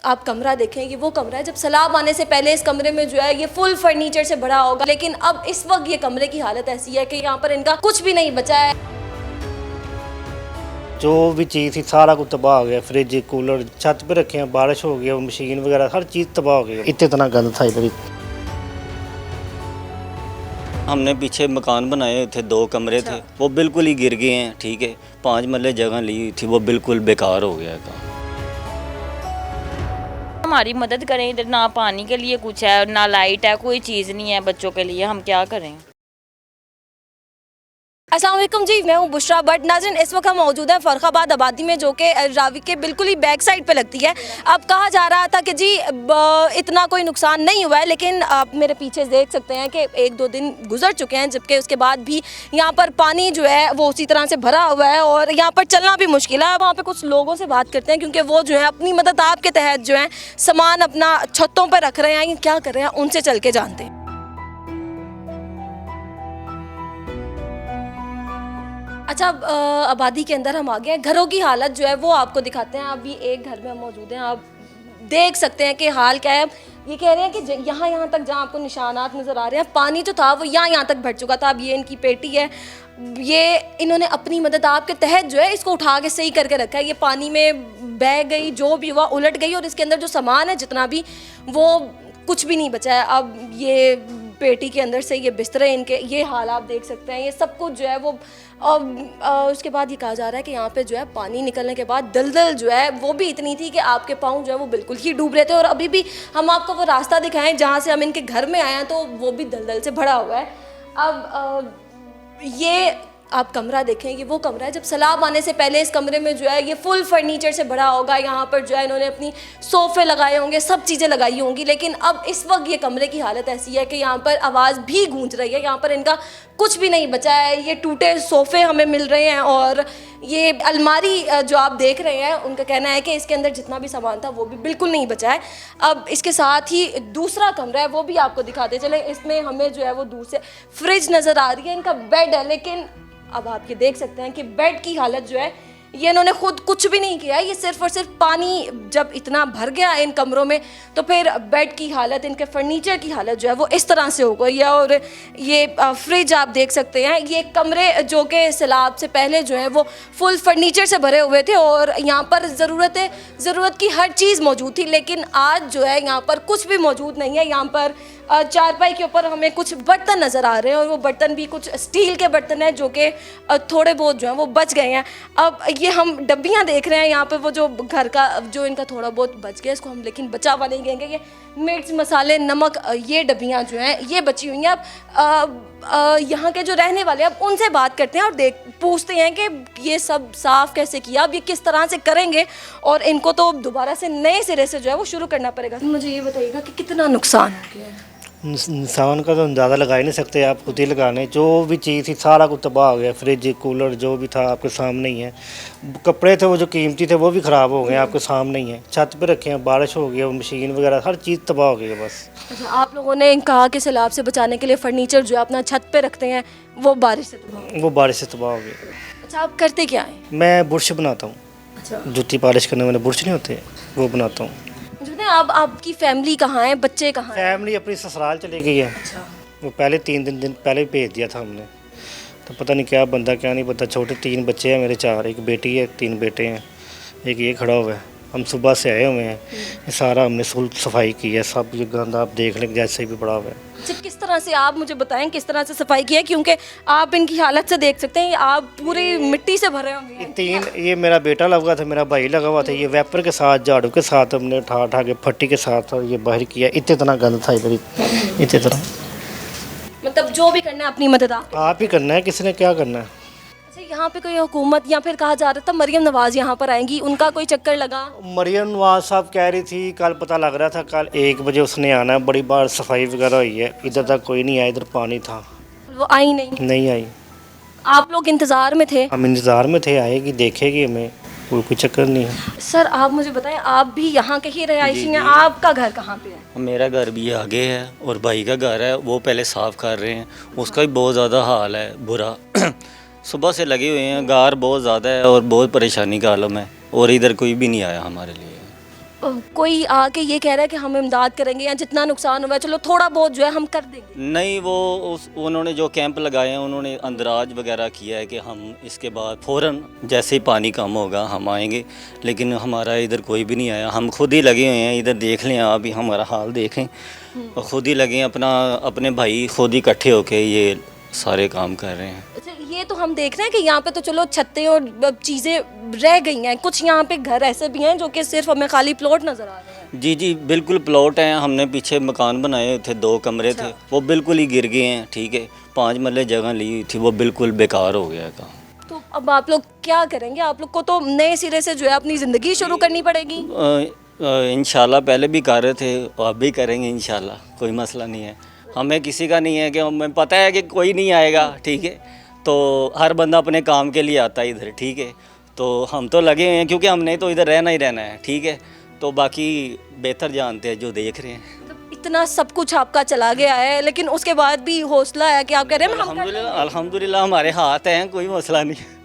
आप कमरा देखें, ये वो कमरा है जब सैलाब आने से पहले इस कमरे में जो है ये फुल फर्नीचर से भरा होगा, लेकिन अब इस वक्त ये कमरे की हालत ऐसी है कि यहाँ पर इनका कुछ भी नहीं बचा है। जो भी चीज़ थी सारा कुछ तबाह हो गया। फ्रिज, कूलर छत पे रखे हैं, बारिश हो गई, मशीन वगैरह हर चीज़ तबाह हो गई। इतना गंद था इधर। हमने पीछे मकान बनाए थे, 2 कमरे थे, वो बिल्कुल ही गिर गए हैं। ठीक है, 5 मरले जगह ली हुई थी, वो बिल्कुल बेकार हो गया था। हमारी मदद करें, इधर ना पानी के लिए कुछ है, ना लाइट है, कोई चीज़ नहीं है बच्चों के लिए, हम क्या करें। अस्सलाम वालेकुम जी, मैं हूं बुशरा बट। नाज़रीन, इस वक्त हम मौजूद हैं फ़र्रुखाबाद आबादी में, जो कि रावी के बिल्कुल ही बैक साइड पे लगती है। अब कहा जा रहा था कि जी इतना कोई नुकसान नहीं हुआ है, लेकिन आप मेरे पीछे देख सकते हैं कि 1-2 दिन गुजर चुके हैं, जबकि उसके बाद भी यहाँ पर पानी जो है वो उसी तरह से भरा हुआ है और यहाँ पर चलना भी मुश्किल है। वहाँ पर कुछ लोगों से बात करते हैं, क्योंकि वो जो है अपनी मदद आपके तहत जो है सामान अपना छतों पर रख रहे हैं, क्या कर रहे हैं उनसे चल के जानते हैं। अच्छा, आबादी के अंदर हम आ गए हैं, घरों की हालत जो है वो आपको दिखाते हैं। अभी एक घर में हम मौजूद हैं, आप देख सकते हैं कि हाल क्या है। ये कह रहे हैं कि यहाँ तक जहाँ आपको निशानात नज़र आ रहे हैं, पानी जो था वो यहाँ तक भर चुका था। अब ये इनकी पेटी है, ये इन्होंने अपनी मदद आपके तहत जो है इसको उठा के सही करके रखा है। ये पानी में बह गई, जो भी हुआ उलट गई, और इसके अंदर जो सामान है जितना भी, वो कुछ भी नहीं बचा है। अब ये पेटी के अंदर से ये बिस्तर इनके, ये हाल आप देख सकते हैं, ये सब कुछ जो है वो। उसके बाद ये कहा जा रहा है कि यहाँ पे जो है पानी निकलने के बाद दलदल जो है वो भी इतनी थी कि आपके पाँव जो है वो बिल्कुल ही डूब रहे थे। और अभी भी हम आपको वो रास्ता दिखाएं जहाँ से हम इनके घर में आए हैं, तो वो भी दलदल से भरा हुआ है। अब ये आप कमरा देखें, ये वो कमरा है जब सैलाब आने से पहले इस कमरे में जो है ये फुल फर्नीचर से भरा होगा। यहाँ पर जो है इन्होंने अपनी सोफ़े लगाए होंगे, सब चीज़ें लगाई होंगी, लेकिन अब इस वक्त ये कमरे की हालत ऐसी है कि यहाँ पर आवाज़ भी गूंज रही है। यहाँ पर इनका कुछ भी नहीं बचा है। ये टूटे सोफ़े हमें मिल रहे हैं, और ये अलमारी जो आप देख रहे हैं, उनका कहना है कि इसके अंदर जितना भी सामान था वो भी बिल्कुल नहीं बचा है। अब इसके साथ ही दूसरा कमरा है, वो भी आपको दिखाते चले। इसमें हमें जो है वो दूर से फ्रिज नज़र आ रही है, इनका बेड है, लेकिन अब आप ये देख सकते हैं कि बेड की हालत जो है, ये इन्होंने खुद कुछ भी नहीं किया है। ये सिर्फ और सिर्फ पानी जब इतना भर गया इन कमरों में, तो फिर बेड की हालत, इनके फर्नीचर की हालत जो है वो इस तरह से हो गई है। और ये फ्रिज आप देख सकते हैं, ये कमरे जो कि सैलाब से पहले जो है वो फुल फर्नीचर से भरे हुए थे, और यहाँ पर ज़रूरत की हर चीज़ मौजूद थी, लेकिन आज जो है यहाँ पर कुछ भी मौजूद नहीं है। यहाँ पर चारपाई के ऊपर हमें कुछ बर्तन नज़र आ रहे हैं, और वो बर्तन भी कुछ स्टील के बर्तन हैं जो कि थोड़े बहुत जो हैं वो बच गए हैं। अब ये हम डब्बियाँ देख रहे हैं, यहाँ पे वो जो घर का जो इनका थोड़ा बहुत बच गया, इसको हम लेकिन बचा हुआ नहीं कहेंगे। ये मिर्च, मसाले, नमक, ये डब्बियाँ जो हैं ये बची हुई हैं। अब यहाँ के जो रहने वाले, अब उनसे बात करते हैं और पूछते हैं कि ये सब साफ़ कैसे किया, अब ये किस तरह से करेंगे, और इनको तो दोबारा से नए सिरे से जो है वो शुरू करना पड़ेगा। मुझे ये बताइएगा कि कितना नुकसान हो गया है। इंसान का तो अंदाज़ा लगा ही नहीं सकते, आप खुद ही लगाने। जो भी चीज़ थी सारा कुछ तबाह हो गया। फ्रिज, कूलर जो भी था आपके सामने ही है। कपड़े थे वो जो कीमती थे वो भी ख़राब हो गए, आपके सामने ही है। छत पे रखे हैं, बारिश हो गई, मशीन वगैरह हर चीज़ तबाह हो गई है बस। अच्छा, आप लोगों ने कहा कि सैलाब से बचाने के लिए फर्नीचर जो है अपना छत पे रखते हैं, वो बारिश से तबाह हो गया। अच्छा, आप करते क्या हैं? मैं बुरश बनाता हूँ। अच्छा, जूती पॉलिश करने वाले बुरश नहीं होते, वो बनाता हूँ। अब आपकी फैमिली कहाँ है, बच्चे कहाँ हैं? फैमिली अपनी ससुराल चली गई है। अच्छा। वो पहले 3 दिन पहले भेज दिया था हमने, तो पता नहीं क्या बंदा क्या नहीं पता। छोटे 3 बच्चे हैं मेरे, 4, एक बेटी है, 3 बेटे हैं, एक ये खड़ा हुआ है। हम सुबह से आए हुए हैं, ये सारा हमने सफाई की है। सब ये गंद आप देख लें जैसे भी पड़ा हुआ है। अच्छा, किस तरह से, आप मुझे बताएं किस तरह से सफाई की है, क्योंकि आप इनकी हालत से देख सकते हैं आप पूरी मिट्टी से भरे होंगे। ये मेरा बेटा लगा था, मेरा भाई लगा हुआ था। ये वेपर के साथ, झाड़ू के साथ हमने उठा के फट्टी के साथ ये बाहर किया। इतना गंद था इधर, इतना। मतलब जो भी करना है अपनी मदद आप ही करना है, किसी ने क्या करना है। अच्छा, यहाँ पे कोई हुकूमत, या फिर कहा जा रहा था मरियम नवाज़ यहाँ पर आएंगी, उनका कोई चक्कर लगा? मरियम नवाज साहब कह रही थी, कल पता लग रहा था कल 1 बजे उसने आना है। बड़ी बार सफाई वगैरह हुई है, इधर तक कोई नहीं आया, इधर पानी था। वो आई नहीं आई। आप लोग इंतज़ार में थे? हम इंतज़ार में थे, आएगी, देखेगी हमें, कोई चक्कर नहीं है। सर, आप मुझे बताएं, आप भी यहाँ के ही रहायशी हैं, आपका घर कहाँ पे है? मेरा घर भी आगे है, और भाई का घर है, वो पहले साफ़ कर रहे हैं। उसका भी बहुत ज़्यादा हाल है बुरा। सुबह से लगे हुए हैं, गार बहुत ज़्यादा है और बहुत परेशानी का आलम है, और इधर कोई भी नहीं आया हमारे लिए। कोई आके ये कह रहा है कि हम इमदाद करेंगे या जितना नुकसान हुआ है चलो थोड़ा बहुत जो है हम कर देंगे? नहीं, वो उन्होंने जो कैंप लगाए हैं उन्होंने अंदराज वगैरह किया है कि हम इसके बाद फ़ौरन जैसे ही पानी कम होगा हम आएंगे, लेकिन हमारा इधर कोई भी नहीं आया। हम खुद ही लगे हुए हैं, इधर देख लें आप ही, हमारा हाल देखें, और खुद ही लगे हैं, अपने भाई खुद ही इकट्ठे होके ये सारे काम कर रहे हैं। अच्छा, ये तो हम देख रहे हैं कि यहाँ पे तो चलो छतें और चीज़ें रह गई हैं, कुछ यहाँ पे घर ऐसे भी हैं जो कि सिर्फ हमें खाली प्लॉट नज़र आ रहे हैं। जी जी, बिल्कुल प्लॉट हैं। हमने पीछे मकान बनाए थे, 2 कमरे थे, वो बिल्कुल ही गिर गए हैं, ठीक है। 5 मरले जगह ली हुई थी, वो बिल्कुल बेकार हो गया काम। तो अब आप लोग क्या करेंगे? आप लोग को तो नए सिरे से जो है अपनी ज़िंदगी शुरू करनी पड़ेगी। इंशाल्लाह पहले भी कर रहे थे, अब भी करेंगे इंशाल्लाह, कोई मसला नहीं है। हमें किसी का नहीं है कि हमें पता है कि कोई नहीं आएगा, ठीक है। तो हर बंदा अपने काम के लिए आता है इधर, ठीक है। तो हम तो लगे हुए हैं क्योंकि हमने तो इधर रहना ही रहना है, ठीक है। तो बाकी बेहतर जानते हैं जो देख रहे हैं। मतलब इतना सब कुछ आपका चला गया है, लेकिन उसके बाद भी हौसला है कि आप कह रहे हैं हम कर अल्हम्दुलिल्लाह, अल्हम्दुलिल्लाह हमारे हाथ हैं, कोई मसला नहीं है।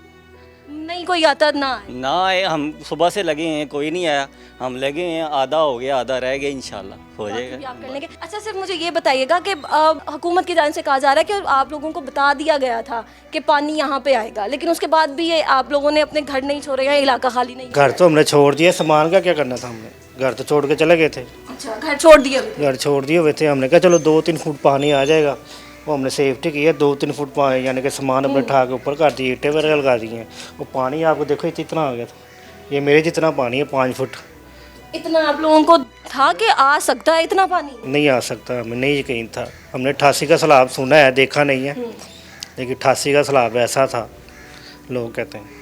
नहीं कोई आता ना आए। ना आए, हम सुबह से लगे हैं, कोई नहीं आया, हम लगे हैं, आधा हो गया, आधा रह गया, इंशाल्लाह हो बाकी भी जाएगा। आप कर लेंगे। अच्छा, सिर्फ मुझे ये बताइएगा कि हुकूमत की जान से कहा जा रहा है कि आप लोगों को बता दिया गया था कि पानी यहाँ पे आएगा, लेकिन उसके बाद भी ये आप लोगों ने अपने घर नहीं छोड़े या इलाका खाली नहीं घर तो हमने छोड़ दिया, सामान का क्या करना था हमने, घर तो छोड़ के चले गए थे। अच्छा, घर छोड़ दिए हुए थे। घर छोड़ दिए हुए थे, हमने कहा चलो 2-3 फुट पानी आ जाएगा, वो हमने सेफ्टी की है। 2-3 फुट पानी यानी कि सामान अपने उठा के ऊपर कर दिए, ईंटें वगैरह लगा दी हैं। वो पानी आपको देखो इतना आ गया था, ये मेरे जितना पानी है, 5 फुट। इतना आप लोगों को था कि आ सकता है इतना पानी? नहीं आ सकता, हमें नहीं यकीन था। हमने 88 का सैलाब सुना है, देखा नहीं है, लेकिन 88 का सैलाब ऐसा था, लोग कहते हैं।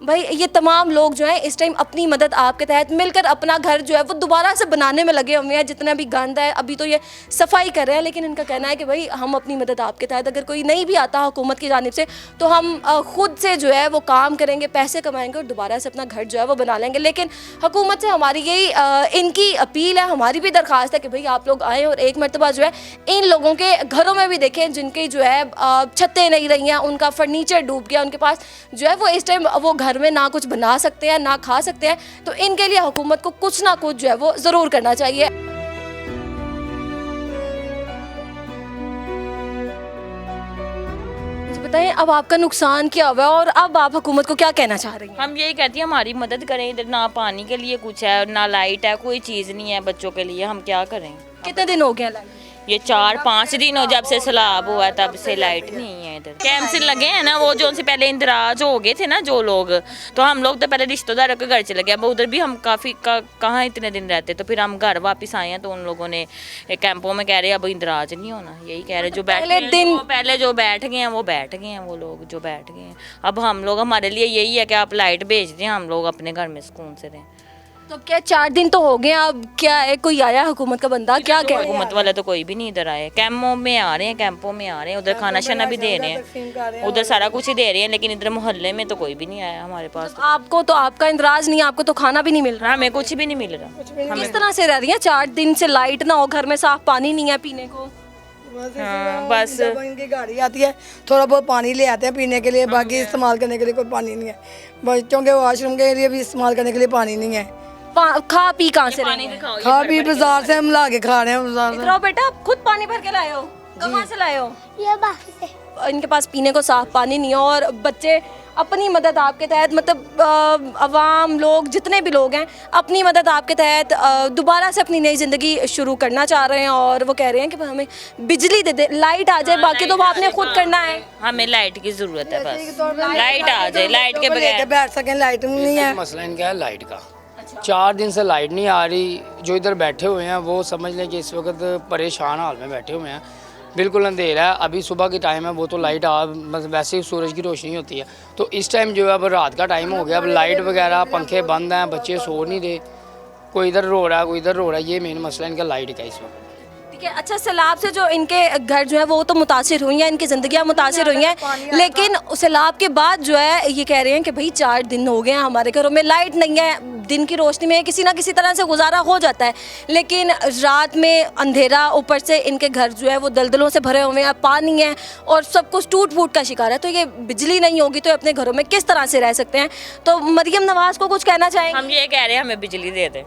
भाई ये तमाम लोग जो हैं इस टाइम अपनी मदद आपके तहत मिलकर अपना घर जो है वो दोबारा से बनाने में लगे हुए हैं। जितना भी गंद है अभी तो ये सफाई कर रहे हैं, लेकिन इनका कहना है कि भाई हम अपनी मदद आपके तहत, अगर कोई नहीं भी आता हुकूमत की जानिब से, तो हम खुद से जो है वो काम करेंगे, पैसे कमाएंगे और दोबारा से अपना घर जो है वो बना लेंगे। लेकिन हुकूमत से हमारी यही इनकी अपील है, हमारी भी दरख्वास्त है कि भाई आप लोग आएँ और एक मरतबा जो है इन लोगों के घरों में भी देखें जिनकी जो है छतें नहीं रही हैं, उनका फर्नीचर डूब गया, उनके पास जो है वो इस टाइम वो घर में ना कुछ बना सकते हैं ना खा सकते हैं। तो इनके लिए हुकूमत को कुछ ना कुछ जो है वो ज़रूर करना चाहिए। बताएं अब आपका नुकसान क्या हुआ है और अब आप हुकूमत को क्या कहना चाह रही हैं? हम यही कहती हैं हमारी मदद करें। इधर ना पानी के लिए कुछ है, ना लाइट है, कोई चीज़ नहीं है बच्चों के लिए, हम क्या करें? कितने दिन हो गए लाइट? ये 4-5 दिन हो जब से सैलाब हुआ है, तब से लाइट नहीं है इधर। कैंप लगे हैं ना, वो जो उनसे पहले इंदराज हो गए थे ना जो लोग, तो हम लोग तो पहले रिश्तेदारों के घर चले गए। अब उधर भी हम काफ़ी कहाँ इतने दिन रहते, तो फिर हम घर वापस आए हैं। तो उन लोगों ने कैंपों में कह रहे अब इंदराज नहीं होना, यही कह रहे जो पहले जो बैठ गए हैं वो बैठ गए हैं, वो लोग जो बैठ गए हैं। अब हम लोग, हमारे लिए यही है कि आप लाइट भेज दें, हम लोग अपने घर में सुकून से रहें। तो क्या 4 दिन तो हो गए, अब क्या है, कोई आया हुकूमत का बंदा? क्या कह रहे हैं? हुकूमत वाले तो कोई भी नहीं इधर आए। कैंपों में आ रहे हैं, कैंपों में आ रहे हैं, उधर खाना शाना भी दे रहे हैं, उधर सारा कुछ ही दे रहे हैं, लेकिन इधर मोहल्ले में तो कोई भी नहीं आया हमारे पास। आपको तो आपका इंदराज नहीं, आपको तो खाना भी नहीं मिल रहा। हमें कुछ भी नहीं मिल रहा। किस तरह से रह रही हैं? 4 दिन से लाइट ना हो, घर में साफ पानी नहीं है पीने को। बस जब इनकी गाड़ी आती है थोड़ा बहुत पानी ले आते हैं पीने के लिए, बाकी इस्तेमाल करने के लिए कोई पानी नहीं है। बच्चों के वॉशरूम के लिए भी इस्तेमाल करने के लिए पानी नहीं है। खा पी कहाँ से रहे हैं? खा भी बाजार से हम ला के खा रहे हैं बाजार इधर आओ बेटा, आप खुद पानी भर के लाए हो? कहाँ से लाए हो? ये बाकी से इनके पास पीने को साफ पानी नहीं है और बच्चे अपनी मदद आपके तहत, मतलब अवाम लोग जितने भी लोग हैं अपनी मदद आपके तहत दोबारा से अपनी नई ज़िंदगी शुरू करना चाह रहे हैं। और वो कह रहे हैं कि हमें बिजली दे दे, लाइट आ जाए, बाकी तो आपने खुद करना है। हमें लाइट की जरूरत है, बस लाइट आ जाए, लाइट के बगैर बैठ सकें, लाइट नहीं है। मसला इनका है लाइट का। 4 दिन से लाइट नहीं आ रही। जो इधर बैठे हुए हैं वो समझ लें कि इस वक्त परेशान हाल में बैठे हुए हैं। बिल्कुल अंधेरा है, अभी सुबह की टाइम है, वो तो लाइट वैसे ही सूरज की रोशनी होती है। तो इस टाइम जो है अब रात का टाइम हो गया, अब लाइट वगैरह पंखे बंद हैं, बच्चे सो नहीं रहे, कोई इधर रो रहा है कोई इधर रो रहा है। ये मेन मसला इनका लाइट का इस वक्त। ठीक है। अच्छा, सैलाब से जो इनके घर जो है वो तो मुतासिर हुई हैं, इनकी ज़िंदगियाँ मुतासिर हुई हैं, लेकिन सैलाब के बाद जो है ये कह रहे हैं कि भाई 4 दिन हो गए हैं हमारे घरों में लाइट नहीं है। दिन की रोशनी में किसी ना किसी तरह से गुजारा हो जाता है, लेकिन रात में अंधेरा, ऊपर से इनके घर जो है वो दलदलों से भरे हुए हैं, पानी है और सब कुछ टूट फूट का शिकार है। तो ये बिजली नहीं होगी तो अपने घरों में किस तरह से रह सकते हैं? तो मरियम नवाज़ को कुछ कहना चाहेंगे? हम ये कह रहे हैं हमें बिजली दे दें,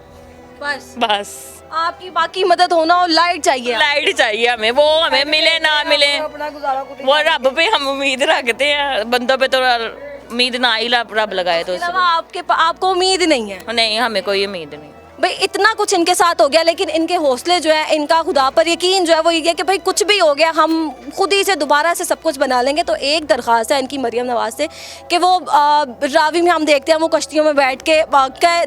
बस बस आपकी बाकी मदद होना और लाइट चाहिए। लाइट चाहिए हमें, वो हमें मिले ना मिले अपना गुजारा खुद ही वो रब पे हम उम्मीद रखते हैं, बंदों पे तो उम्मीद ना ही रब लगाए तो इसके अलावा आपको उम्मीद नहीं है नहीं, हमें कोई उम्मीद नहीं। भाई इतना कुछ इनके साथ हो गया, लेकिन इनके हौसले जो है, इनका खुदा पर यकीन जो है वो ये है कि भाई कुछ भी हो गया हम खुद ही से दोबारा से सब कुछ बना लेंगे। तो एक दरख्वास्त है इनकी मरियम नवाज से कि वो रावी में हम देखते हैं वो कश्तियों में बैठ के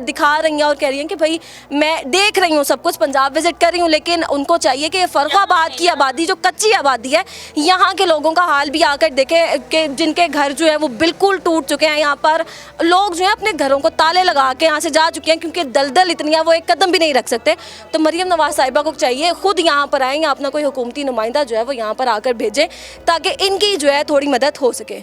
दिखा रही हैं और कह रही हैं कि भाई मैं देख रही हूँ सब कुछ, पंजाब विजिट कर रही हूँ, लेकिन उनको चाहिए कि फर्रुखाबाद की आबादी जो कच्ची आबादी है, यहाँ के लोगों का हाल भी आकर देखें कि जिनके घर जो है वो बिल्कुल टूट चुके हैं। यहाँ पर लोग जो है अपने घरों को ताले लगा के यहाँ से जा चुके हैं क्योंकि दलदल इतनी है वो एक कदम भी नहीं रख सकते। तो मरियम नवाज साहिबा को चाहिए खुद यहाँ पर आएँ या अपना कोई हुकूमती नुमाइंदा जो है वो यहाँ पर आकर भेजें ताकि इनकी जो है थोड़ी मदद हो सके।